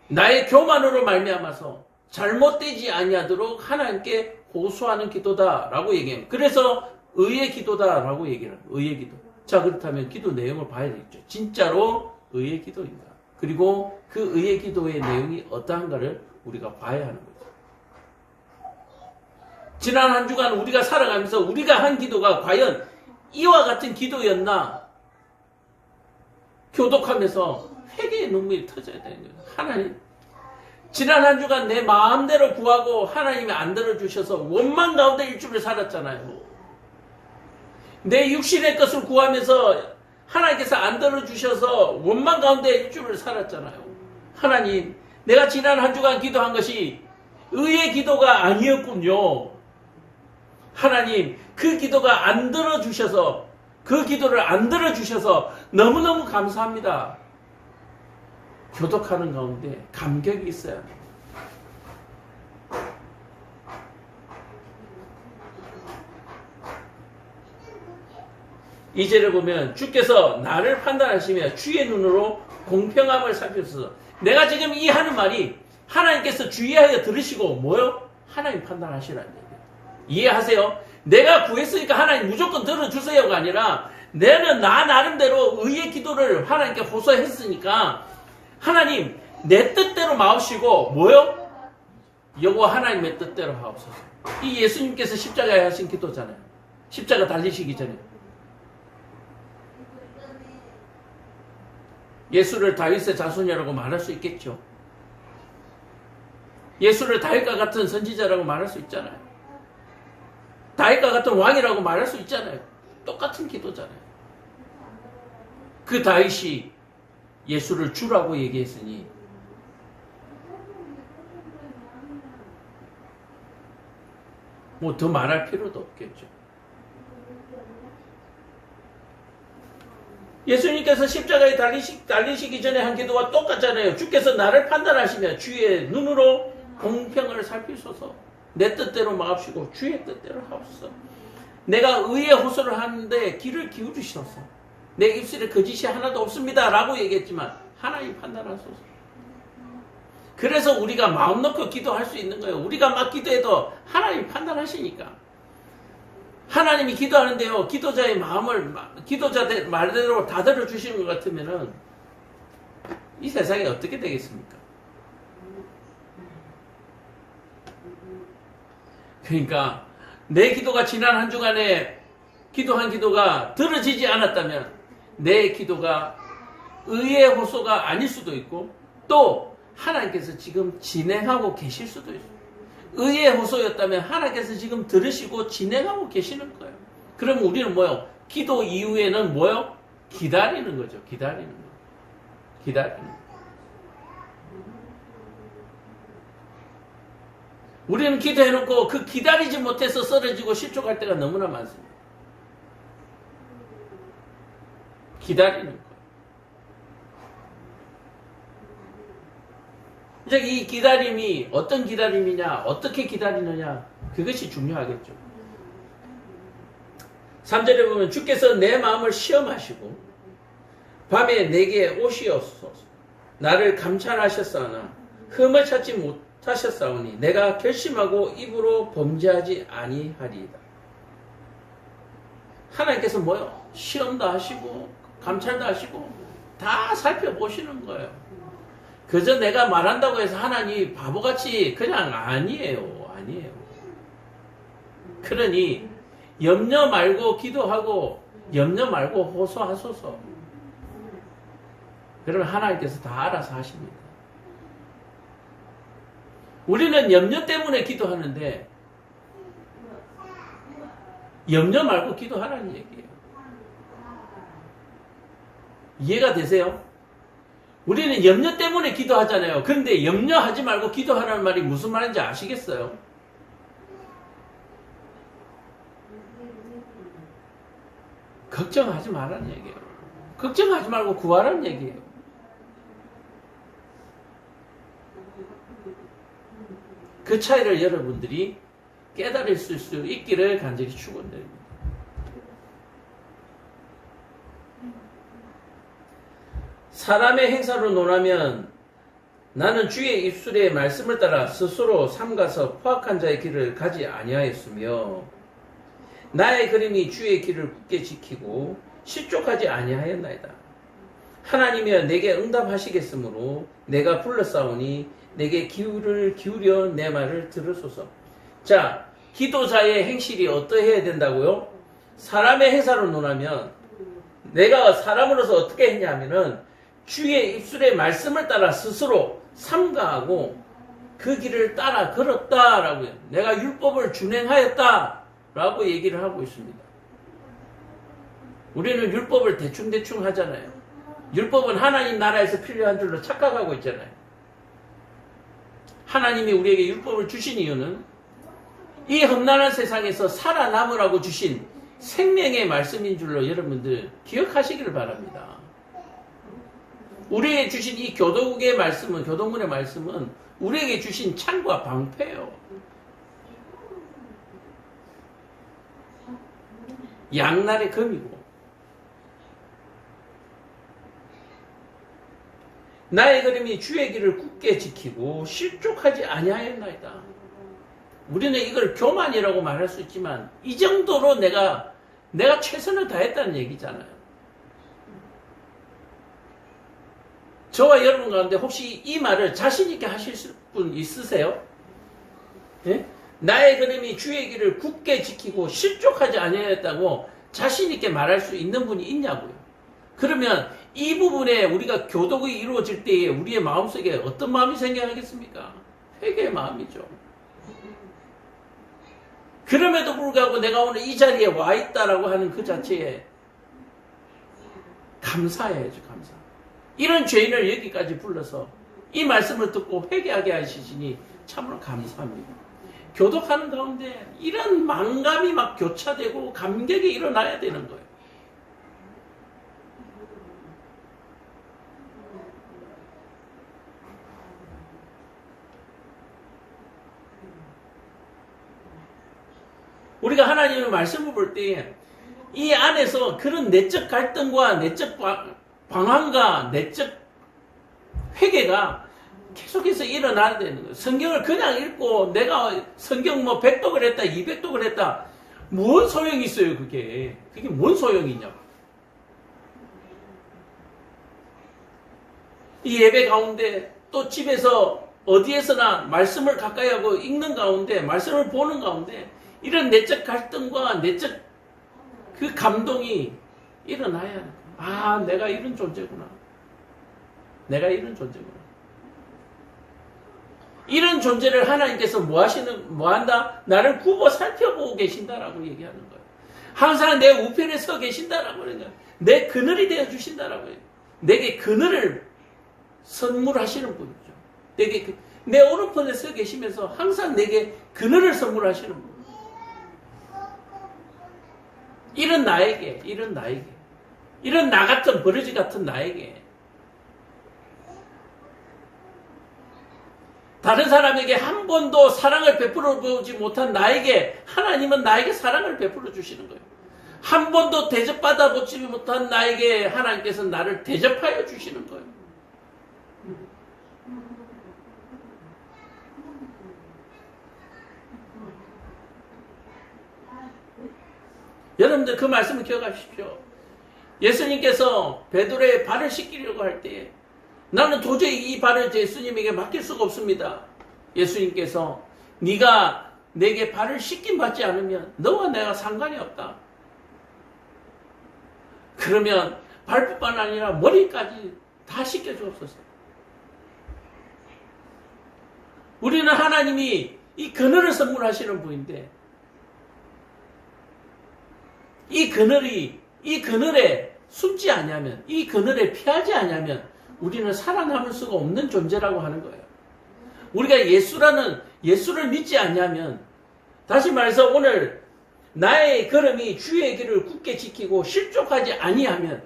나의 교만으로 말미암아서 잘못되지 아니하도록 하나님께 호소하는 기도다라고 얘기해요. 그래서 의의 기도다라고 얘기를 해요. 의의 기도. 자, 그렇다면 기도 내용을 봐야 되겠죠. 진짜로 의의 기도입니다. 그리고 그 의의 기도의 내용이 어떠한가를 우리가 봐야 하는 거죠. 지난 한 주간 우리가 살아가면서 우리가 한 기도가 과연 이와 같은 기도였나? 교독하면서 회개의 눈물이 터져야 되는 거예요. 하나님, 지난 한 주간 내 마음대로 구하고 하나님이 안 들어주셔서 원망 가운데 일주를 살았잖아요. 내 육신의 것을 구하면서 하나님께서 안 들어주셔서 원망 가운데 일주를 살았잖아요. 하나님, 내가 지난 한 주간 기도한 것이 의의 기도가 아니었군요. 하나님, 그 기도가 안 들어주셔서, 그 기도를 안 들어주셔서 너무너무 감사합니다. 교독하는 가운데 감격이 있어야 합니다. 이 절을 보면 주께서 나를 판단하시며 주의 눈으로 공평함을 살피소서. 내가 지금 이 하는 말이 하나님께서 주의하여 들으시고 뭐요? 하나님 판단하시라는 얘기예요. 이해하세요? 내가 구했으니까 하나님 무조건 들어주세요가 아니라 나는 나 나름대로 의의 기도를 하나님께 호소했으니까 하나님 내 뜻대로 마옵시고 뭐요? 여호와 하나님의 뜻대로 하옵소서. 이 예수님께서 십자가에 하신 기도잖아요. 십자가 달리시기 전에 예수를 다윗의 자손이라고 말할 수 있겠죠. 예수를 다윗과 같은 선지자라고 말할 수 있잖아요. 다윗과 같은 왕이라고 말할 수 있잖아요. 똑같은 기도잖아요. 그 다윗이 예수를 주라고 얘기했으니 뭐 더 말할 필요도 없겠죠. 예수님께서 십자가에 달리시기 전에 한 기도와 똑같잖아요. 주께서 나를 판단하시며 주의 눈으로 공평을 살피소서. 내 뜻대로 마옵시고 주의 뜻대로 하옵소서. 내가 의의 호소를 하는데 귀를 기울이셔서 내 입술에 거짓이 하나도 없습니다 라고 얘기했지만 하나님 판단하소서. 그래서 우리가 마음 놓고 기도할 수 있는 거예요. 우리가 막 기도해도 하나님 판단하시니까. 하나님이 기도하는데요, 기도자의 마음을 기도자들 말대로 다 들어주시는 것 같으면은 이 세상이 어떻게 되겠습니까? 그러니까 내 기도가 지난 한 주간에 기도한 기도가 들어지지 않았다면 내 기도가 의의 호소가 아닐 수도 있고 또 하나님께서 지금 진행하고 계실 수도 있어요. 의의 호소였다면 하나님께서 지금 들으시고 진행하고 계시는 거예요. 그럼 우리는 뭐요? 기도 이후에는 뭐요? 기다리는 거죠. 기다리는 거. 기다리는 거. 우리는 기도해놓고 그 기다리지 못해서 쓰러지고 실족할 때가 너무나 많습니다. 기다리는 거예요. 이제 이 기다림이 어떤 기다림이냐, 어떻게 기다리느냐, 그것이 중요하겠죠. 3절에 보면 주께서 내 마음을 시험하시고 밤에 내게 오시옵소서. 나를 감찰하셨사오나 흠을 찾지 못하셨사오니 내가 결심하고 입으로 범죄하지 아니하리이다. 하나님께서 뭐요? 시험도 하시고 감찰도 하시고 다 살펴보시는 거예요. 그저 내가 말한다고 해서 하나님 바보같이 그냥 아니에요. 아니에요. 그러니 염려 말고 기도하고 염려 말고 호소하소서. 그러면 하나님께서 다 알아서 하십니다. 우리는 염려 때문에 기도하는데 염려 말고 기도하라는 얘기예요. 이해가 되세요? 우리는 염려 때문에 기도하잖아요. 그런데 염려하지 말고 기도하라는 말이 무슨 말인지 아시겠어요? 걱정하지 말라는 얘기예요. 걱정하지 말고 구하라는 얘기예요. 그 차이를 여러분들이 깨달을 수 있기를 간절히 축원드립니다. 사람의 행사로 논하면 나는 주의 입술의 말씀을 따라 스스로 삼가서 포악한 자의 길을 가지 아니하였으며 나의 걸음이 주의 길을 굳게 지키고 실족하지 아니하였나이다. 하나님이여 내게 응답하시겠으므로 내가 불렀사오니 내게 귀를 기울여 내 말을 들으소서. 자, 기도자의 행실이 어떠해야 된다고요? 사람의 행사로 논하면 내가 사람으로서 어떻게 했냐면은 주의 입술의 말씀을 따라 스스로 삼가하고 그 길을 따라 걸었다라고요. 내가 율법을 준행하였다라고 얘기를 하고 있습니다. 우리는 율법을 대충대충 하잖아요. 율법은 하나님 나라에서 필요한 줄로 착각하고 있잖아요. 하나님이 우리에게 율법을 주신 이유는 이 험난한 세상에서 살아남으라고 주신 생명의 말씀인 줄로 여러분들 기억하시기를 바랍니다. 우리에게 주신 이 교도국의 말씀은, 교도문의 말씀은 우리에게 주신 창과 방패예요. 양날의 검이고 나의 걸음이 주의 길을 굳게 지키고 실족하지 아니하였나이다. 우리는 이걸 교만이라고 말할 수 있지만 이 정도로 내가 최선을 다했다는 얘기잖아요. 저와 여러분 가운데 혹시 이 말을 자신 있게 하실 분 있으세요? 예? 나의 걸음이 주의 길을 굳게 지키고 실족하지 아니하였다고 자신 있게 말할 수 있는 분이 있냐고요. 그러면 이 부분에 우리가 교독이 이루어질 때에 우리의 마음속에 어떤 마음이 생겨나겠습니까? 회개의 마음이죠. 그럼에도 불구하고 내가 오늘 이 자리에 와 있다라고 하는 그 자체에 감사해야죠. 감사. 이런 죄인을 여기까지 불러서 이 말씀을 듣고 회개하게 하시니 참으로 감사합니다. 교독하는 가운데 이런 망감이 막 교차되고 감격이 일어나야 되는 거예요. 우리가 하나님의 말씀을 볼 때 이 안에서 그런 내적 갈등과 내적 방황과 내적 회개가 계속해서 일어나야 되는 거예요. 성경을 그냥 읽고 내가 성경 뭐 100독을 했다, 200독을 했다. 뭔 소용이 있어요, 그게. 그게 뭔 소용이 있냐고. 이 예배 가운데 또 집에서 어디에서나 말씀을 가까이 하고 읽는 가운데, 말씀을 보는 가운데 이런 내적 갈등과 내적 그 감동이 일어나야 돼. 아, 내가 이런 존재구나. 내가 이런 존재구나. 이런 존재를 하나님께서 뭐 한다? 나를 굽어 살펴보고 계신다라고 얘기하는 거예요. 항상 내 우편에 서 계신다라고 하는 거예요. 내 그늘이 되어 주신다라고 해요. 내게 그늘을 선물하시는 분이죠. 내게 내 오른편에 서 계시면서 항상 내게 그늘을 선물하시는 분. 이런 나에게, 이런 나 같은 버러지 같은 나에게, 다른 사람에게 한 번도 사랑을 베풀어 보지 못한 나에게 하나님은 나에게 사랑을 베풀어 주시는 거예요. 한 번도 대접받아 보지 못한 나에게 하나님께서 나를 대접하여 주시는 거예요. 여러분들 그 말씀을 기억하십시오. 예수님께서 베드로의 발을 씻기려고 할 때에 나는 도저히 이 발을 예수님에게 맡길 수가 없습니다. 예수님께서 네가 내게 발을 씻김 받지 않으면 너와 내가 상관이 없다. 그러면 발뿐만 아니라 머리까지 다 씻겨주옵소서. 우리는 하나님이 이 그늘을 선물하시는 분인데 이 그늘에 숨지 않으면, 이 그늘에 피하지 않으면 우리는 살아남을 수가 없는 존재라고 하는 거예요. 우리가 예수를 믿지 않으면, 다시 말해서 오늘 나의 걸음이 주의 길을 굳게 지키고 실족하지 아니하는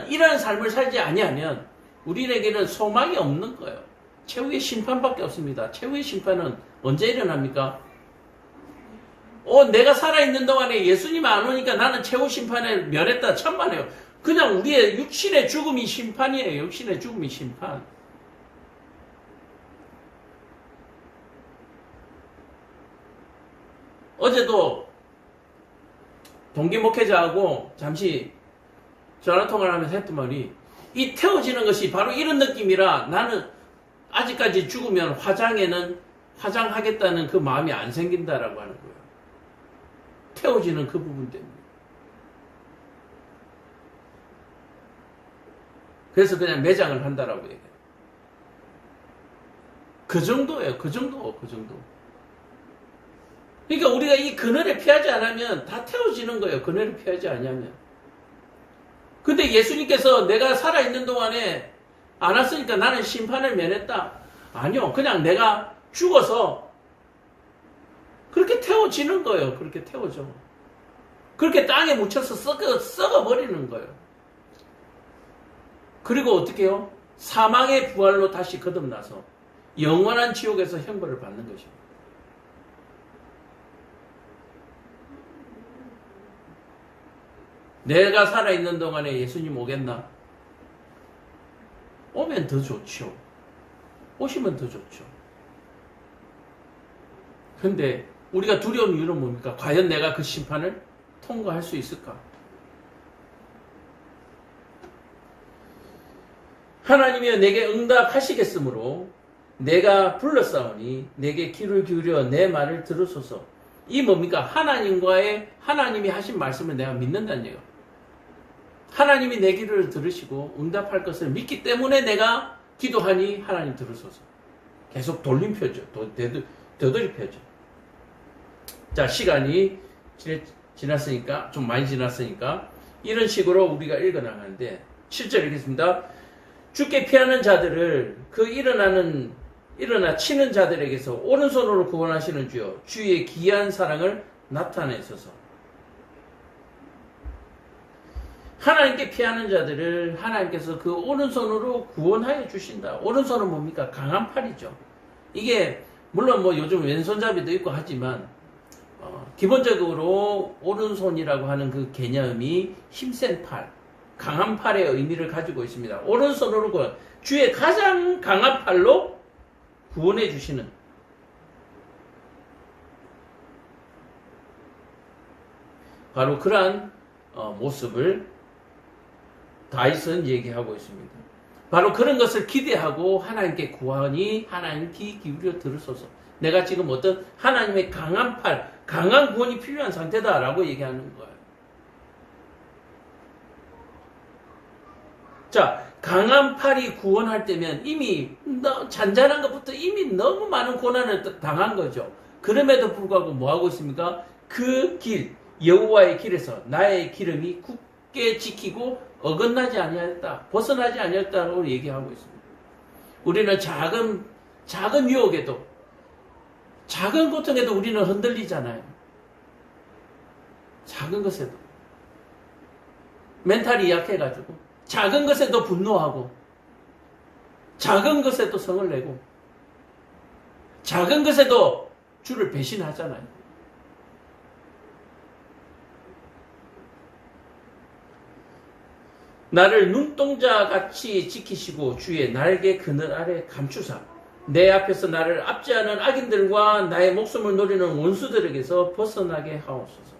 이러한 삶을 살지 아니하면 우리에게는 소망이 없는 거예요. 최후의 심판밖에 없습니다. 최후의 심판은 언제 일어납니까? 내가 살아있는 동안에 예수님 안 오니까 나는 최후 심판에 멸했다. 천만에요. 그냥 우리의 육신의 죽음이 심판이에요. 육신의 죽음이 심판. 어제도 동기 목회자하고 잠시 전화통화를 하면서 했던 말이, 이 태워지는 것이 바로 이런 느낌이라 나는 아직까지 죽으면 화장하겠다는 그 마음이 안 생긴다라고 하는 거예요. 태워지는 그 부분 때문에. 그래서 그냥 매장을 한다라고 얘기해요. 그 정도예요. 그 정도. 그러니까 우리가 이 그늘에 피하지 않으면 다 태워지는 거예요. 그늘에 피하지 않으면. 근데 예수님께서 내가 살아있는 동안에 안 왔으니까 나는 심판을 면했다. 아니요. 그냥 내가 죽어서 그렇게 태워지는 거예요. 그렇게 태워져. 그렇게 땅에 묻혀서 썩어버리는 거예요. 그리고 어떻게 해요? 사망의 부활로 다시 거듭나서 영원한 지옥에서 형벌을 받는 것입니다. 내가 살아있는 동안에 예수님 오겠나? 오면 더 좋죠. 오시면 더 좋죠. 근데 우리가 두려운 이유는 뭡니까? 과연 내가 그 심판을 통과할 수 있을까? 하나님이여 내게 응답하시겠으므로 내가 불렀사오니 내게 귀를 기울여 내 말을 들으소서. 이 뭡니까? 하나님이 하신 말씀을 내가 믿는다는 얘기예요. 하나님이 내 기도를 들으시고 응답할 것을 믿기 때문에 내가 기도하니 하나님 들으소서. 계속 돌림표죠. 되돌림표죠. 자, 시간이 지났으니까, 좀 많이 지났으니까 이런 식으로 우리가 읽어나가는데 7절 읽겠습니다. 죽게 피하는 자들을 일어나 치는 자들에게서 오른손으로 구원하시는 주여 주의 기이한 사랑을 나타내소서. 하나님께 피하는 자들을 하나님께서 그 오른손으로 구원하여 주신다. 오른손은 뭡니까? 강한 팔이죠. 이게 물론 요즘 왼손잡이도 있고 하지만 기본적으로 오른손이라고 하는 그 개념이 힘센 팔, 강한 팔의 의미를 가지고 있습니다. 오른손으로 구원, 주의 가장 강한 팔로 구원해 주시는, 바로 그러한 모습을 다윗은 얘기하고 있습니다. 바로 그런 것을 기대하고 하나님께 구하니 하나님 귀 기울여 들으소서. 내가 지금 어떤 하나님의 강한 팔, 강한 구원이 필요한 상태다라고 얘기하는 거예요. 자, 강한 팔이 구원할 때면 이미 잔잔한 것부터 이미 너무 많은 고난을 당한 거죠. 그럼에도 불구하고 뭐 하고 있습니까? 그 길, 여호와의 길에서 나의 기름이 굳게 지키고 어긋나지 아니하였다, 벗어나지 아니하였다고 얘기하고 있습니다. 우리는 작은 작은 유혹에도, 작은 고통에도 우리는 흔들리잖아요. 작은 것에도. 멘탈이 약해가지고 작은 것에도 분노하고, 작은 것에도 성을 내고, 작은 것에도 주를 배신하잖아요. 나를 눈동자같이 지키시고 주의 날개 그늘 아래 감추사 내 앞에서 나를 압제하는 악인들과 나의 목숨을 노리는 원수들에게서 벗어나게 하옵소서.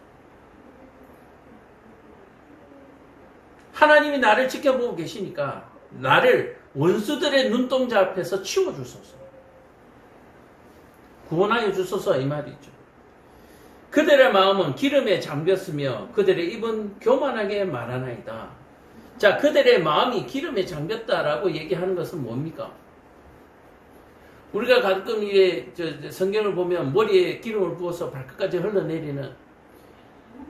하나님이 나를 지켜보고 계시니까 나를 원수들의 눈동자 앞에서 치워주소서. 구원하여 주소서 이 말이죠. 그들의 마음은 기름에 잠겼으며 그들의 입은 교만하게 말하나이다. 자, 그들의 마음이 기름에 잠겼다라고 얘기하는 것은 뭡니까? 우리가 가끔 이게 성경을 보면 머리에 기름을 부어서 발끝까지 흘러내리는,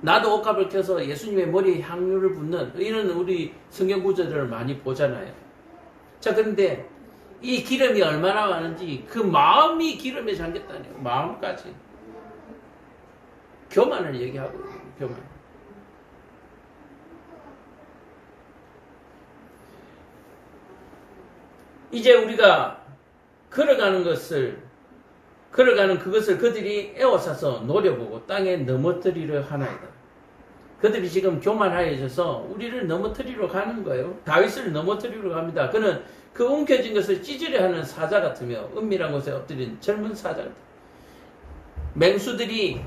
나도 옷값을 켜서 예수님의 머리에 향유를 붓는 이런 우리 성경 구절들을 많이 보잖아요. 자, 그런데 이 기름이 얼마나 많은지 그 마음이 기름에 잠겼다네요. 마음까지. 교만을 얘기하고 있어요. 교만. 이제 우리가 걸어가는 그것을 그들이 애워싸서 노려보고 땅에 넘어뜨리려 하나이다. 그들이 지금 교만하여져서 우리를 넘어뜨리러 가는 거예요. 다윗을 넘어뜨리러 갑니다. 그는 그 움켜진 것을 찢으려 하는 사자 같으며 은밀한 곳에 엎드린 젊은 사자 같다. 맹수들이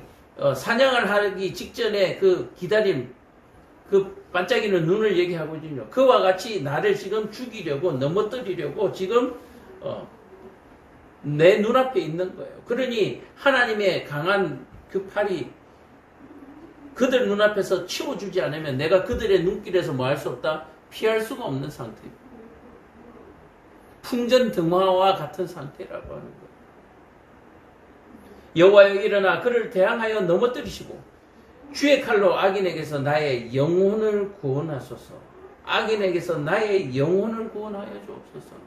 사냥을 하기 직전에 그 기다림, 그 반짝이는 눈을 얘기하고 있거든요. 그와 같이 나를 지금 죽이려고, 넘어뜨리려고 지금 내 눈앞에 있는 거예요. 그러니 하나님의 강한 그 팔이 그들 눈앞에서 치워주지 않으면 내가 그들의 눈길에서 뭐 할 수 없다? 피할 수가 없는 상태입니다. 풍전등화와 같은 상태라고 하는 거예요. 여호와여 일어나 그를 대항하여 넘어뜨리시고 주의 칼로 악인에게서 나의 영혼을 구원하소서. 악인에게서 나의 영혼을 구원하여 주옵소서.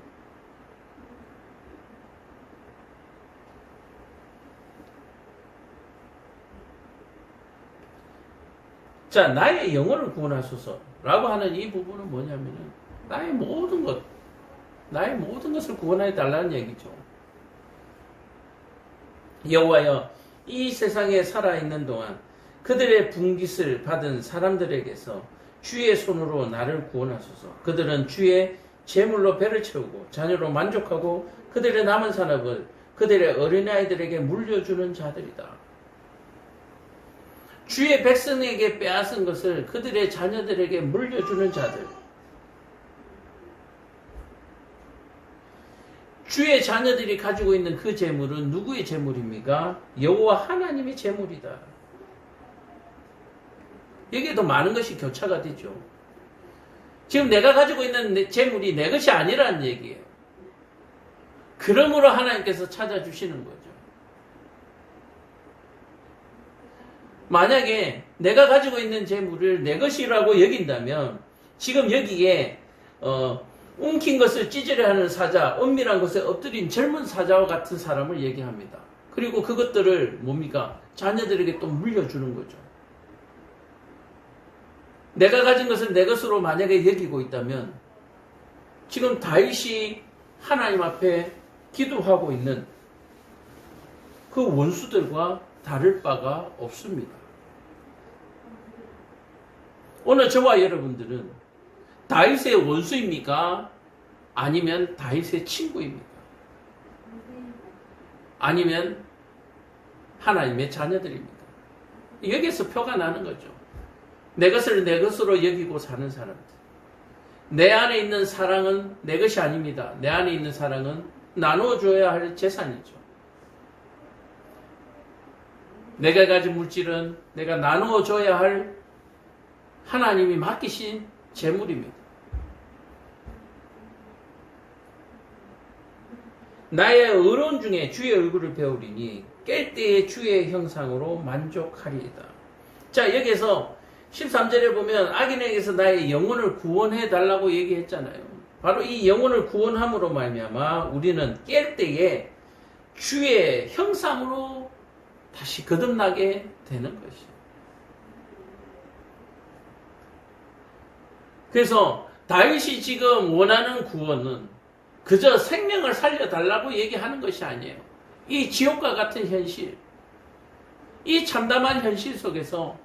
자, 나의 영혼을 구원하소서 라고 하는 이 부분은 뭐냐면은 나의 모든 것을 구원해 달라는 얘기죠. 여호와여 이 세상에 살아있는 동안 그들의 분깃을 받은 사람들에게서 주의 손으로 나를 구원하소서. 그들은 주의 재물로 배를 채우고 자녀로 만족하고 그들의 남은 산업을 그들의 어린아이들에게 물려주는 자들이다. 주의 백성에게 빼앗은 것을 그들의 자녀들에게 물려주는 자들. 주의 자녀들이 가지고 있는 그 재물은 누구의 재물입니까? 여호와 하나님의 재물이다. 여기에도 많은 것이 교차가 되죠. 지금 내가 가지고 있는 재물이 내 것이 아니라는 얘기예요. 그러므로 하나님께서 찾아주시는 거죠. 만약에 내가 가지고 있는 재물을 내 것이라고 여긴다면 지금 여기에 움킨 것을 찢으려 하는 사자, 은밀한 곳에 엎드린 젊은 사자와 같은 사람을 얘기합니다. 그리고 그것들을 뭡니까? 자녀들에게 또 물려주는 거죠. 내가 가진 것을 내 것으로 만약에 여기고 있다면 지금 다윗이 하나님 앞에 기도하고 있는 그 원수들과 다를 바가 없습니다. 오늘 저와 여러분들은 다윗의 원수입니까? 아니면 다윗의 친구입니까? 아니면 하나님의 자녀들입니까? 여기에서 표가 나는 거죠. 내 것을 내 것으로 여기고 사는 사람들. 내 안에 있는 사랑은 내 것이 아닙니다. 내 안에 있는 사랑은 나누어줘야 할 재산이죠. 내가 가진 물질은 내가 나누어줘야 할 하나님이 맡기신 재물입니다. 나의 의로운 중에 주의 얼굴을 배우리니 깰 때에 주의 형상으로 만족하리이다. 자, 여기에서 13절에 보면 악인에게서 나의 영혼을 구원해 달라고 얘기했잖아요. 바로 이 영혼을 구원함으로 말미암아 우리는 깰 때에 주의 형상으로 다시 거듭나게 되는 것이에요. 그래서 다윗이 지금 원하는 구원은 그저 생명을 살려달라고 얘기하는 것이 아니에요. 이 지옥과 같은 현실, 이 참담한 현실 속에서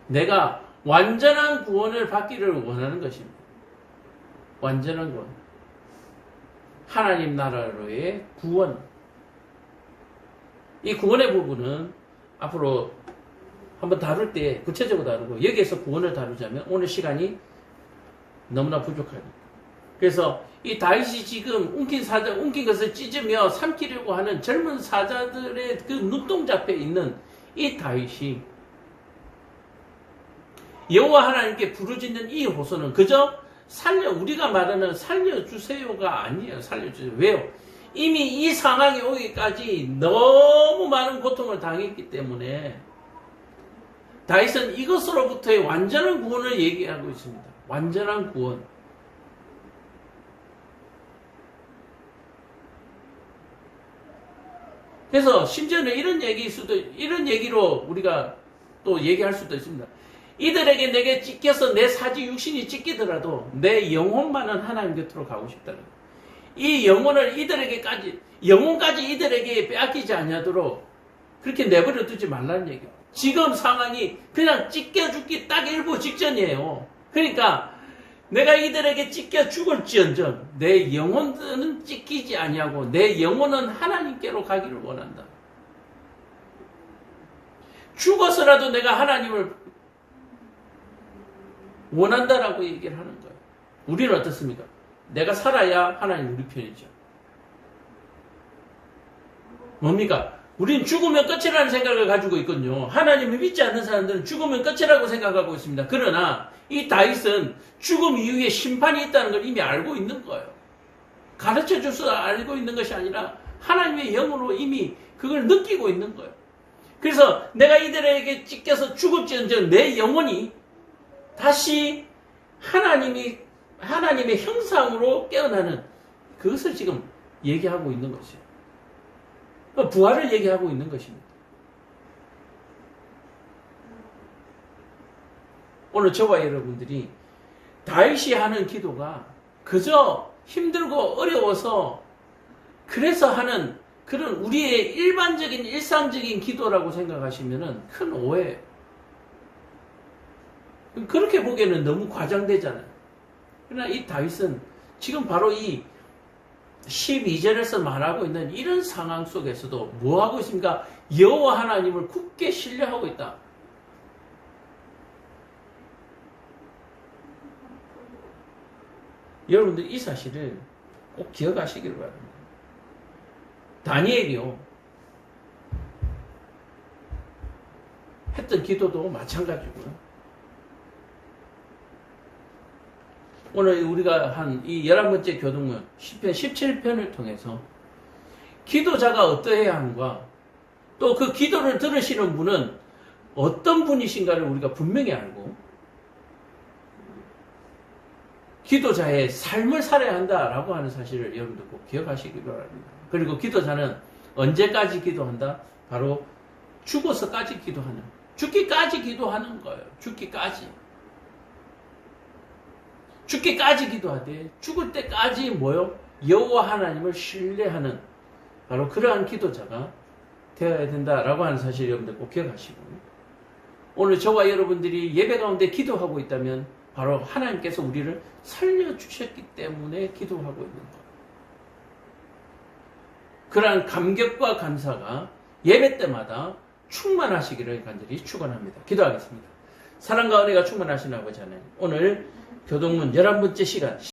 내가 완전한 구원을 받기를 원하는 것입니다. 완전한 구원. 하나님 나라로의 구원. 이 구원의 부분은 앞으로 한번 다룰 때 구체적으로 다루고, 여기에서 구원을 다루자면 오늘 시간이 너무나 부족합니다. 그래서 이 다윗이 지금 움킨 것을 찢으며 삼키려고 하는 젊은 사자들의 그 눈동자 앞에 있는 이 다윗이 여호와 하나님께 부르짖는 이 호소는 그저 우리가 말하는 살려주세요가 아니에요. 살려주세요. 왜요? 이미 이 상황에 오기까지 너무 많은 고통을 당했기 때문에 다윗은 이것으로부터의 완전한 구원을 얘기하고 있습니다. 완전한 구원. 그래서 심지어는 이런 얘기로 우리가 또 얘기할 수도 있습니다. 이들에게 내게 찢겨서 내 사지 육신이 찢기더라도 내 영혼만은 하나님 곁으로 가고 싶다는 거예요. 이 영혼을 영혼까지 이들에게 빼앗기지 아니하도록 그렇게 내버려 두지 말라는 얘기예요. 지금 상황이 그냥 찢겨 죽기 딱 일부 직전이에요. 그러니까 내가 이들에게 찢겨 죽을지언정 내 영혼은 찢기지 아니하고 내 영혼은 하나님께로 가기를 원한다. 죽어서라도 내가 하나님을 원한다라고 얘기를 하는 거예요. 우리는 어떻습니까? 내가 살아야 하나님 우리 편이죠. 뭡니까? 우린 죽으면 끝이라는 생각을 가지고 있거든요. 하나님을 믿지 않는 사람들은 죽으면 끝이라고 생각하고 있습니다. 그러나 이 다윗은 죽음 이후에 심판이 있다는 걸 이미 알고 있는 거예요. 가르쳐 줘서 알고 있는 것이 아니라 하나님의 영으로 이미 그걸 느끼고 있는 거예요. 그래서 내가 이들에게 찢겨서 죽을지언정 내 영혼이 다시 하나님의 형상으로 깨어나는 그것을 지금 얘기하고 있는 것이에요. 부활을 얘기하고 있는 것입니다. 오늘 저와 여러분들이 다윗이 하는 기도가 그저 힘들고 어려워서 그래서 하는 그런 우리의 일반적인 일상적인 기도라고 생각하시면 큰 오해예요. 그렇게 보기에는 너무 과장되잖아요. 그러나 이 다윗은 지금 바로 이 12절에서 말하고 있는 이런 상황 속에서도 뭐하고 있습니까? 여호와 하나님을 굳게 신뢰하고 있다. 여러분들 이 사실을 꼭 기억하시기를 바랍니다. 다니엘이요. 했던 기도도 마찬가지고요. 오늘 우리가 한 이 11번째 교동문 10편 17편을 통해서 기도자가 어떠해야 하는가, 또 그 기도를 들으시는 분은 어떤 분이신가를 우리가 분명히 알고 기도자의 삶을 살아야 한다라고 하는 사실을 여러분들 꼭 기억하시기 바랍니다. 그리고 기도자는 언제까지 기도한다? 바로 죽어서까지 기도하는, 죽기까지 기도하는 거예요. 죽기까지 기도하되 죽을 때까지 뭐요? 여호와 하나님을 신뢰하는 바로 그러한 기도자가 되어야 된다라고 하는 사실 여러분들 꼭 기억하시고, 오늘 저와 여러분들이 예배 가운데 기도하고 있다면 바로 하나님께서 우리를 살려주셨기 때문에 기도하고 있는 거예요. 그러한 감격과 감사가 예배 때마다 충만하시기를 간절히 축원합니다. 기도하겠습니다. 사랑과 은혜가 충만하신 아버지 하나님, 오늘 교동문 11번째 시간